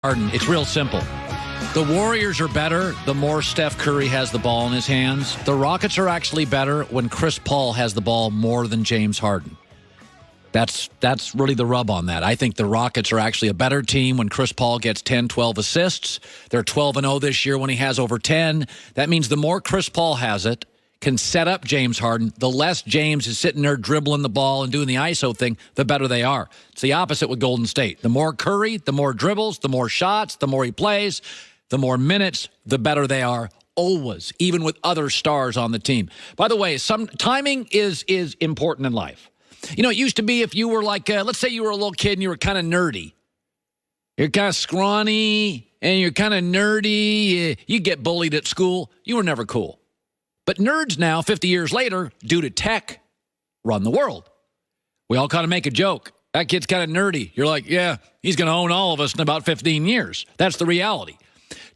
Harden, it's real simple. The Warriors are better the more Steph Curry has the ball in his hands. The Rockets are actually better when Chris Paul has the ball more than James Harden. That's really the rub on that. I think the Rockets are actually a better team when Chris Paul gets 10, 12 assists. They're 12-0 this year when he has over 10. That means the more Chris Paul has it, can set up James Harden, the less James is sitting there dribbling the ball and doing the ISO thing, the better they are. It's the opposite with Golden State. The more Curry, the more dribbles, the more shots, the more he plays, the more minutes, the better they are. Always, even with other stars on the team. By the way, some timing is important in life. You know, it used to be if you were like, let's say you were a little kid and you were kind of nerdy. You're kind of scrawny and you're kind of nerdy. You get bullied at school. You were never cool. But nerds now, 50 years later, due to tech, run the world. We all kind of make a joke. That kid's kind of nerdy. You're like, yeah, he's going to own all of us in about 15 years. That's the reality.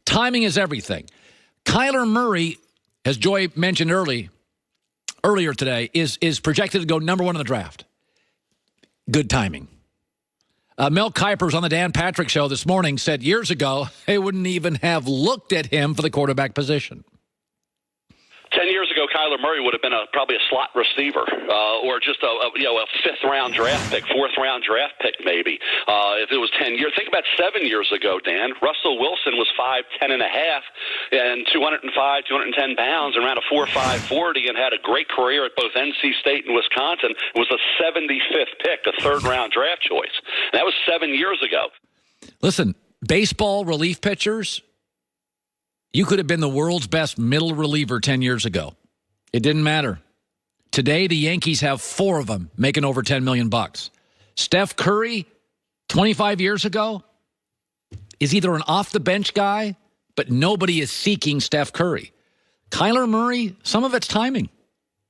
Timing is everything. Kyler Murray, as Joy mentioned earlier today, is projected to go number 1 in the draft. Good timing. Mel Kiper's on the Dan Patrick Show this morning said years ago they wouldn't even have looked at him for the quarterback position. 10 years ago, Kyler Murray would have been probably a slot receiver or just a fifth-round draft pick, fourth-round draft pick maybe. If it was 10 years. Think about 7 years ago, Dan. Russell Wilson was 5'10 and a half and 205, 210 pounds and ran a 4.5 40 and had a great career at both NC State and Wisconsin. It was a 75th pick, a third-round draft choice. That was 7 years ago. Listen, baseball relief pitchers, you could have been the world's best middle reliever 10 years ago. It didn't matter. Today, the Yankees have 4 of them making over $10 million. Steph Curry, 25 years ago, is either an off-the-bench guy, but nobody is seeking Steph Curry. Kyler Murray, some of it's timing.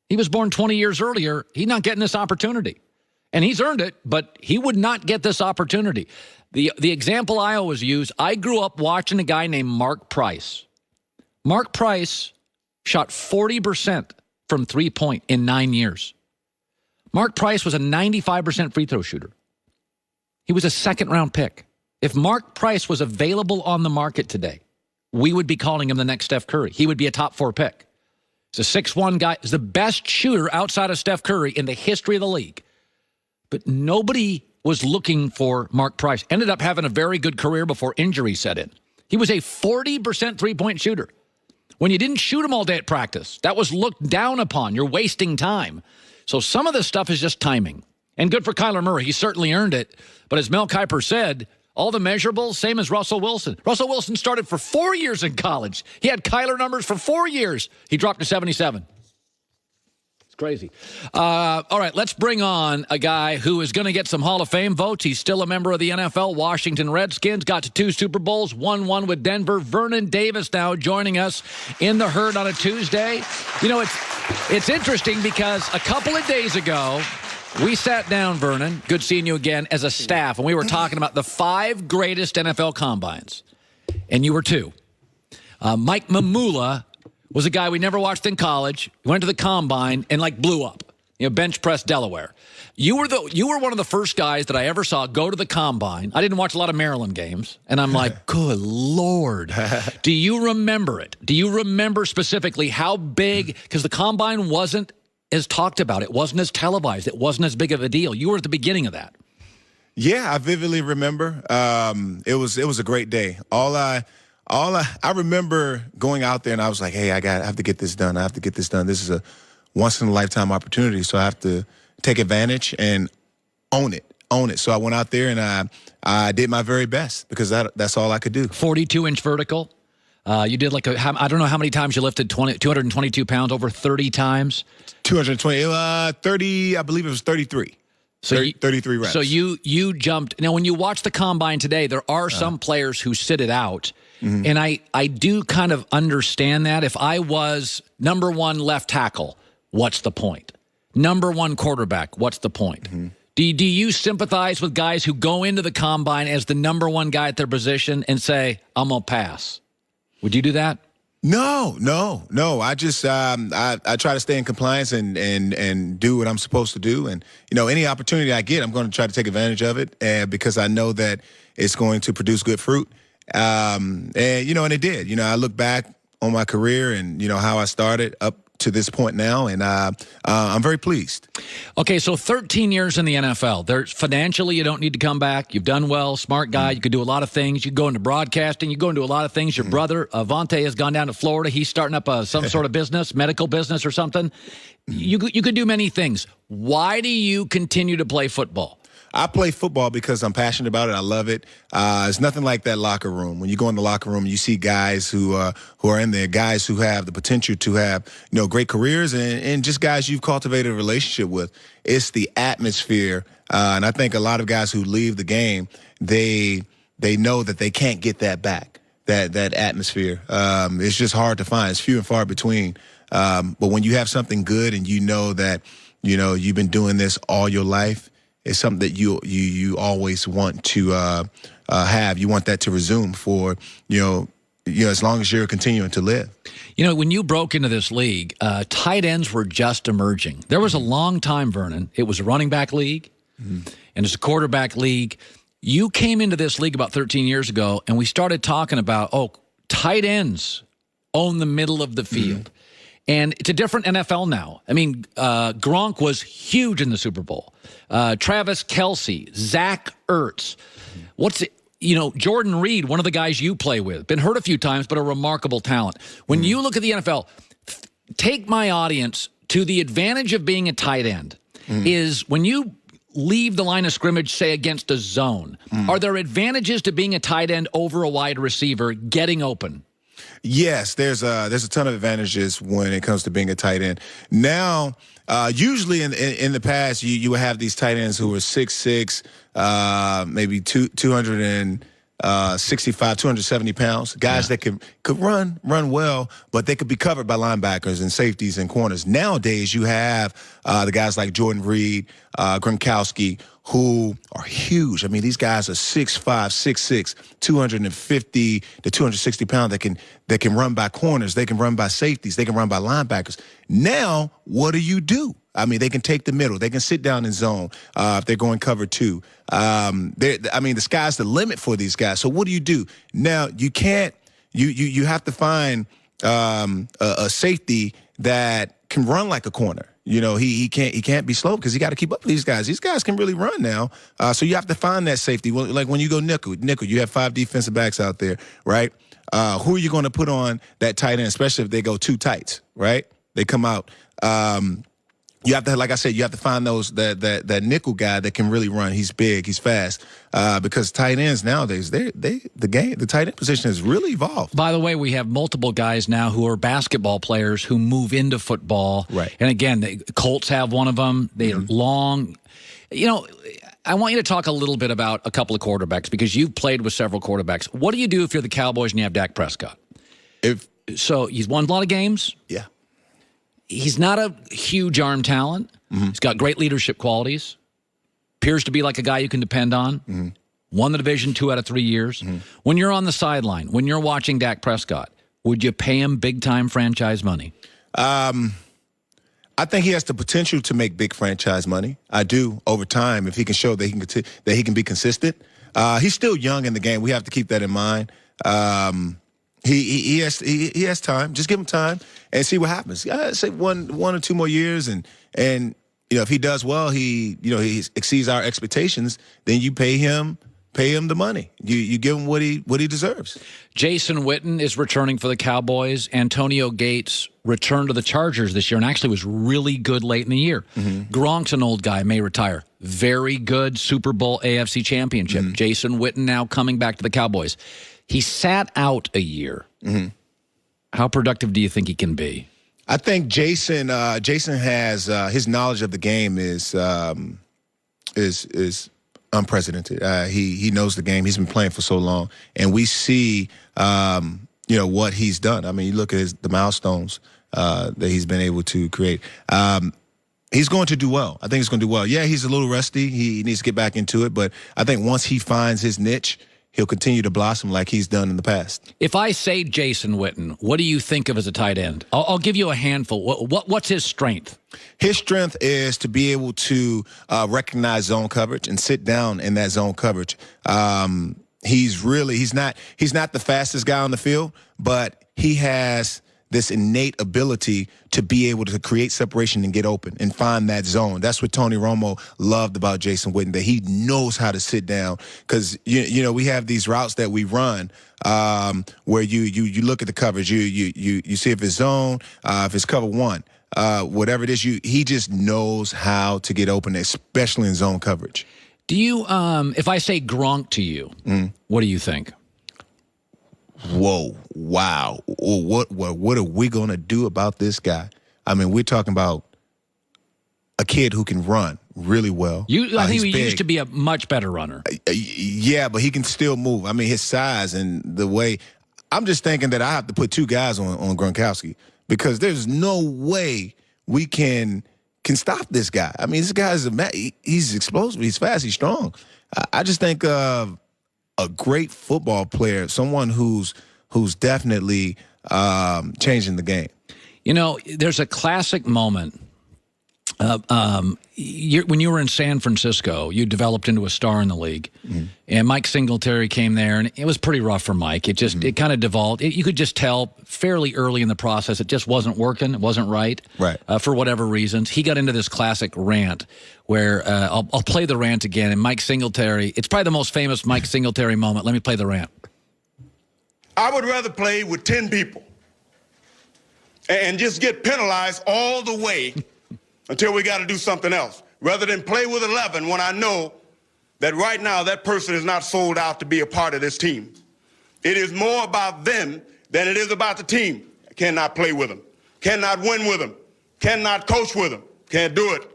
He was born 20 years earlier. He's not getting this opportunity. And he's earned it, but he would not get this opportunity. The example I always use, I grew up watching a guy named Mark Price. Mark Price shot 40% from three-point in 9 years. Mark Price was a 95% free throw shooter. He was a second-round pick. If Mark Price was available on the market today, we would be calling him the next Steph Curry. He would be a top 4 pick. He's a 6'1 guy. He's the best shooter outside of Steph Curry in the history of the league. But nobody was looking for Mark Price. Ended up having a very good career before injury set in. He was a 40% three-point shooter. When you didn't shoot him all day at practice, that was looked down upon. You're wasting time. So some of this stuff is just timing. And good for Kyler Murray. He certainly earned it. But as Mel Kiper said, all the measurables, same as Russell Wilson. Russell Wilson started for 4 years in college. He had Kyler numbers for 4 years. He dropped to 77. Crazy. All right, let's bring on a guy who is going to get some Hall of Fame votes. He's still a member of the NFL, Washington Redskins, got to 2 Super Bowls, won 1 with Denver. Vernon Davis now joining us in the herd on a Tuesday. You know, it's interesting because a couple of days ago, we sat down, Vernon, good seeing you again, as a staff, and we were talking about the 5 greatest NFL combines, and you were 2. Mike Mamula was a guy we never watched in college, went to the combine, and, blew up. You know, bench press Delaware. You were one of the first guys that I ever saw go to the combine. I didn't watch a lot of Maryland games, and I'm like, good Lord. Do you remember it? Do you remember specifically how big, because the combine wasn't as talked about. It wasn't as televised. It wasn't as big of a deal. You were at the beginning of that. Yeah, I vividly remember. It was a great day. I remember going out there and I was like, hey, I have to get this done. I have to get this done. This is a once-in-a-lifetime opportunity, so I have to take advantage and own it. So I went out there and I did my very best because that's all I could do. 42-inch vertical. You did I don't know how many times you lifted 222 pounds, over 30 times. 220, 30, I believe it was 33. So 33 reps. So you jumped. Now, when you watch the combine today, there are some players who sit it out. Mm-hmm. And I do kind of understand that. If I was number 1 left tackle, what's the point? Number 1 quarterback, what's the point? Mm-hmm. Do you sympathize with guys who go into the combine as the number 1 guy at their position and say, I'm going to pass? Would you do that? No. I just I try to stay in compliance and do what I'm supposed to do. And, any opportunity I get, I'm going to try to take advantage of it because I know that it's going to produce good fruit. And and it did. I look back on my career and how I started up to this point now, and I'm very pleased. Okay, so 13 years in the NFL. Financially, you don't need to come back. You've done well, smart guy. You could do a lot of things. You go into broadcasting. You go into a lot of things. Your brother, Avante, has gone down to Florida. He's starting up some sort of business, medical business or something. You could do many things. Why do you continue to play football? I play football because I'm passionate about it. I love it. It's nothing like that locker room. When you go in the locker room, you see guys who are in there, guys who have the potential to have great careers, and just guys you've cultivated a relationship with. It's the atmosphere, and I think a lot of guys who leave the game, they know that they can't get that back. That atmosphere. It's just hard to find. It's few and far between. But when you have something good and that you've been doing this all your life, it's something that you always want to have. You want that to resume for as long as you're continuing to live. When you broke into this league, tight ends were just emerging. There was a long time, Vernon. It was a running back league, and it's a quarterback league. You came into this league about 13 years ago, and we started talking about tight ends own the middle of the field. And it's a different NFL now. I mean, Gronk was huge in the Super Bowl. Travis Kelce, Zach Ertz. Jordan Reed, one of the guys you play with, been hurt a few times, but a remarkable talent. When you look at the NFL, take my audience to the advantage of being a tight end is when you leave the line of scrimmage, say, against a zone, are there advantages to being a tight end over a wide receiver getting open? Yes, there's a ton of advantages when it comes to being a tight end. Now, usually in the past, you would have these tight ends who were 6'6", maybe 265, 270 pounds, guys that could run well, but they could be covered by linebackers and safeties and corners. Nowadays, you have the guys like Jordan Reed, Gronkowski, who are huge. I mean, these guys are 6'5", 6'6", 250 to 260 pounds that can run by corners, they can run by safeties, they can run by linebackers. Now, what do? I mean, they can take the middle. They can sit down in zone if they're going cover two. The sky's the limit for these guys. So what do? Now, you can't. You have to find a safety that can run like a corner. He can't be slow because he got to keep up with these guys. These guys can really run now. So you have to find that safety. Like when you go nickel, you have 5 defensive backs out there, right? Who are you going to put on that tight end, especially if they go too tight, right? They come out. You have to, like I said, you have to find that nickel guy that can really run. He's big, he's fast. Because tight ends nowadays, the tight end position has really evolved. By the way, we have multiple guys now who are basketball players who move into football. Right. And again, the Colts have one of them. They're long. I want you to talk a little bit about a couple of quarterbacks because you've played with several quarterbacks. What do you do if you're the Cowboys and you have Dak Prescott? So he's won a lot of games. Yeah. He's not a huge arm talent. He's got great leadership qualities. Appears to be like a guy you can depend on. Won the division 2 out of 3 years. When you're on the sideline, when you're watching Dak Prescott, would you pay him big-time franchise money? I think he has the potential to make big franchise money. I do over time if he can show that he can be consistent. He's still young in the game. We have to keep that in mind. He has time. Just give him time and see what happens. I'd say one or two more years, and if he does well, he exceeds our expectations. Then you pay him the money. You give him what he deserves. Jason Witten is returning for the Cowboys. Antonio Gates returned to the Chargers this year and actually was really good late in the year. Gronk's an old guy, may retire. Very good Super Bowl AFC championship. Jason Witten now coming back to the Cowboys. He sat out a year. How productive do you think he can be? I think Jason has his knowledge of the game is unprecedented. He knows the game. He's been playing for so long, and we see what he's done. I mean, you look at the milestones that he's been able to create. He's going to do well. I think he's going to do well. Yeah, he's a little rusty. He needs to get back into it, but I think once he finds his niche, he'll continue to blossom like he's done in the past. If I say Jason Witten, what do you think of as a tight end? I'll give you a handful. What's his strength? His strength is to be able to recognize zone coverage and sit down in that zone coverage. He's not the fastest guy on the field, but he has this innate ability to be able to create separation and get open and find that zone. That's what Tony Romo loved about Jason Witten, that he knows how to sit down. Because you know we have these routes that we run where you look at the coverage, you see if it's zone, if it's cover one, whatever it is. He just knows how to get open, especially in zone coverage. Do you? If I say Gronk to you, what do you think? Whoa, wow. What are we going to do about this guy? I mean, we're talking about a kid who can run really well. I think he used to be a much better runner. Yeah, but he can still move. I mean, his size and the way. I'm just thinking that I have to put two guys on Gronkowski because there's no way we can stop this guy. I mean, this guy he's explosive, he's fast, he's strong. I just think a great football player, someone who's definitely changing the game. You know, there's a classic moment. When you were in San Francisco, you developed into a star in the league, and Mike Singletary came there, and it was pretty rough for Mike. It just it kind of devolved. You could just tell fairly early in the process it just wasn't working. It wasn't right. For whatever reasons. He got into this classic rant where I'll play the rant again, and Mike Singletary, it's probably the most famous Mike Singletary moment. Let me play the rant. I would rather play with 10 people and just get penalized all the way until we got to do something else, rather than play with 11 when I know that right now that person is not sold out to be a part of this team. It is more about them than it is about the team. I cannot play with them, cannot win with them, cannot coach with them, can't do it.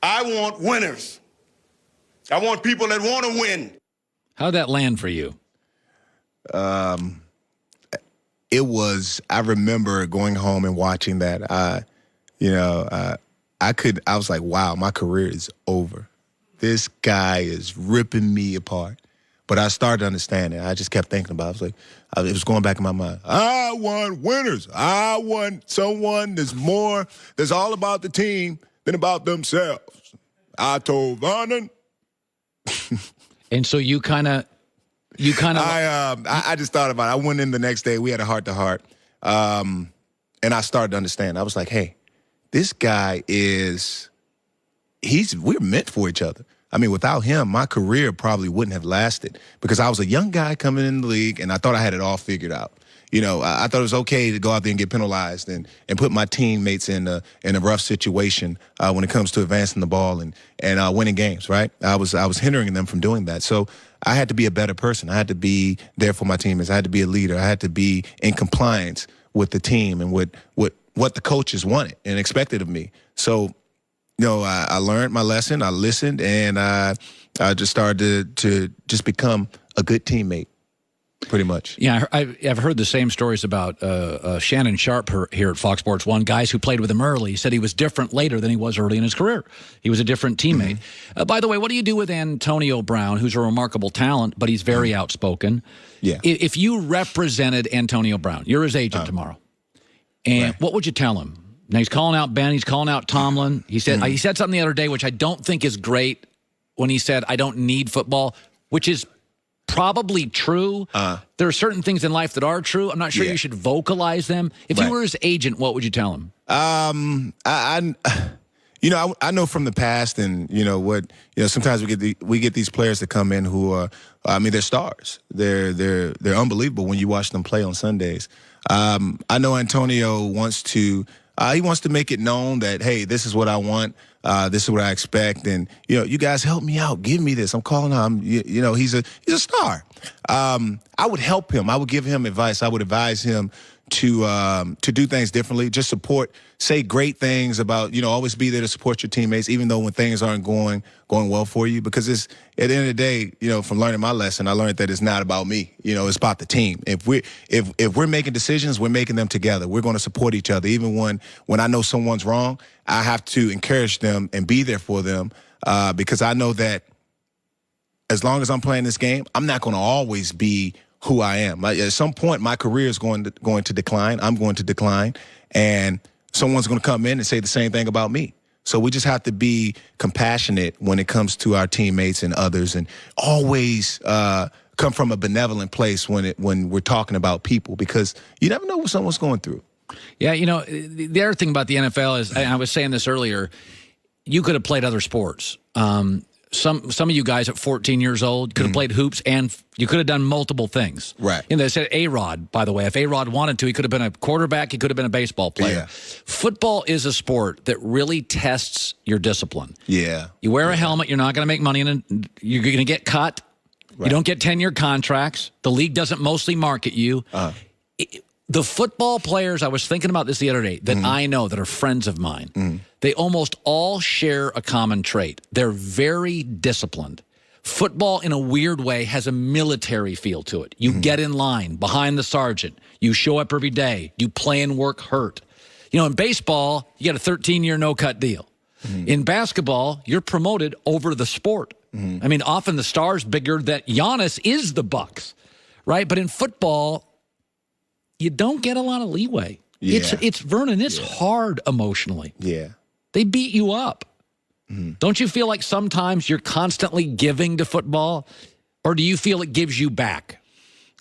I want winners. I want people that want to win. How'd that land for you? I remember going home and watching that. I was like, wow, my career is over. This guy is ripping me apart. But I started to understand it. I just kept thinking about it. I was like, it was going back in my mind. I want winners. I want someone that's all about the team than about themselves. I told Vernon. And so you kind of. I just thought about it. I went in the next day. We had a heart-to-heart. And I started to understand. I was like, hey, this guy we're meant for each other. I mean, without him, my career probably wouldn't have lasted because I was a young guy coming in the league and I thought I had it all figured out. You know, I thought it was okay to go out there and get penalized and put my teammates in a rough situation when it comes to advancing the ball and winning games, right? I was hindering them from doing that. So I had to be a better person. I had to be there for my teammates. I had to be a leader. I had to be in compliance with the team and with what the coaches wanted and expected of me. So, you know, I learned my lesson. I listened, and I just started to just become a good teammate, pretty much. Yeah, I've heard the same stories about Shannon Sharpe here at Fox Sports 1, guys who played with him early. He said he was different later than he was early in his career. He was a different teammate. By the way, what do you do with Antonio Brown, who's a remarkable talent, but he's very outspoken? Yeah. If you represented Antonio Brown, you're his agent tomorrow, and what would you tell him? Now, he's calling out Ben. He's calling out Tomlin. He said something the other day, which I don't think is great, when he said, I don't need football, which is probably true. There are certain things in life that are true. I'm not sure you should vocalize them. If you were his agent, what would you tell him? I know from the past, and sometimes we get these players that come in who are, they're stars. They're unbelievable when you watch them play on Sundays. I know Antonio wants to make it known that, hey, this is what I want. This is what I expect. And, you guys help me out. Give me this. I'm calling him. He's a star. I would help him. I would give him advice. I would advise him to do things differently. Just say great things about, always be there to support your teammates, even though when things aren't going well for you. Because it's, at the end of the day, from learning my lesson, I learned that it's not about me. It's about the team. If we're making decisions, we're making them together. We're going to support each other. Even when I know someone's wrong, I have to encourage them and be there for them because I know that as long as I'm playing this game, I'm not going to always be who I am. At some point, my career is going to decline. I'm going to decline, and someone's going to come in and say the same thing about me. So we just have to be compassionate when it comes to our teammates and others, and always come from a benevolent place when we're talking about people, because you never know what someone's going through. Yeah, the other thing about the NFL is, I was saying this earlier, you could have played other sports. Some of you guys at 14 years old could have played hoops, and you could have done multiple things. Right. They said A-Rod, by the way. If A-Rod wanted to, he could have been a quarterback. He could have been a baseball player. Yeah. Football is a sport that really tests your discipline. Yeah. You wear a helmet. You're not going to make money, and you're going to get cut. Right. You don't get 10-year contracts. The league doesn't mostly market you. The football players, I was thinking about this the other day, that I know that are friends of mine, they almost all share a common trait. They're very disciplined. Football, in a weird way, has a military feel to it. You get in line behind the sergeant. You show up every day. You play and work hurt. In baseball, you get a 13-year no-cut deal. In basketball, you're promoted over the sport. I mean, often the star's bigger that Giannis is the Bucks, right? But in football, you don't get a lot of leeway. Yeah. It's Vernon, it's hard emotionally. Yeah. They beat you up. Don't you feel like sometimes you're constantly giving to football, or do you feel it gives you back?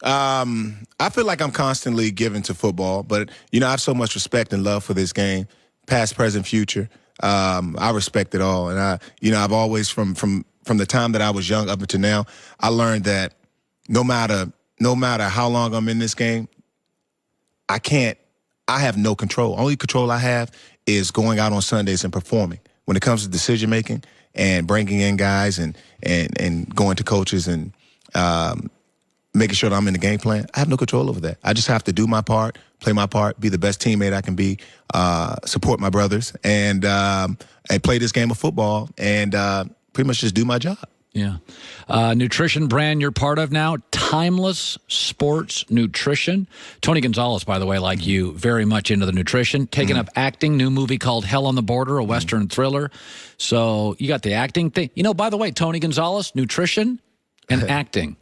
I feel like I'm constantly giving to football, but I have so much respect and love for this game, past, present, future. I respect it all, and I've always from the time that I was young up until now, I learned that no matter how long I'm in this game, I have no control. Only control I have is going out on Sundays and performing. When it comes to decision making and bringing in guys and going to coaches and making sure that I'm in the game plan, I have no control over that. I just have to do my part, play my part, be the best teammate I can be, support my brothers, and play this game of football and pretty much just do my job. Yeah. Nutrition brand you're part of now, Timeless Sports Nutrition. Tony Gonzalez, by the way, like you, very much into the nutrition. Taking up acting, new movie called Hell on the Border, a Western thriller. So you got the acting thing. By the way, Tony Gonzalez, nutrition and acting.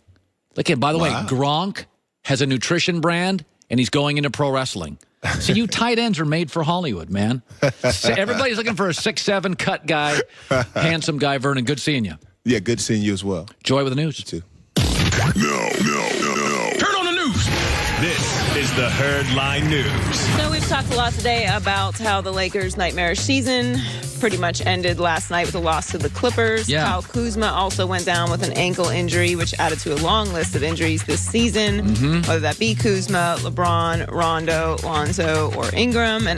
Look at, by the way, Gronk has a nutrition brand, and he's going into pro wrestling. So you tight ends are made for Hollywood, man. So everybody's looking for a 6'7" cut guy, handsome guy, Vernon. Good seeing you. Yeah, good seeing you as well. Joy with the news. You too. No. Turn on the news. This is the Herd Line News. So we've talked a lot today about how the Lakers' nightmarish season pretty much ended last night with a loss to the Clippers. Yeah. Kyle Kuzma also went down with an ankle injury, which added to a long list of injuries this season, whether that be Kuzma, LeBron, Rondo, Lonzo, or Ingram. And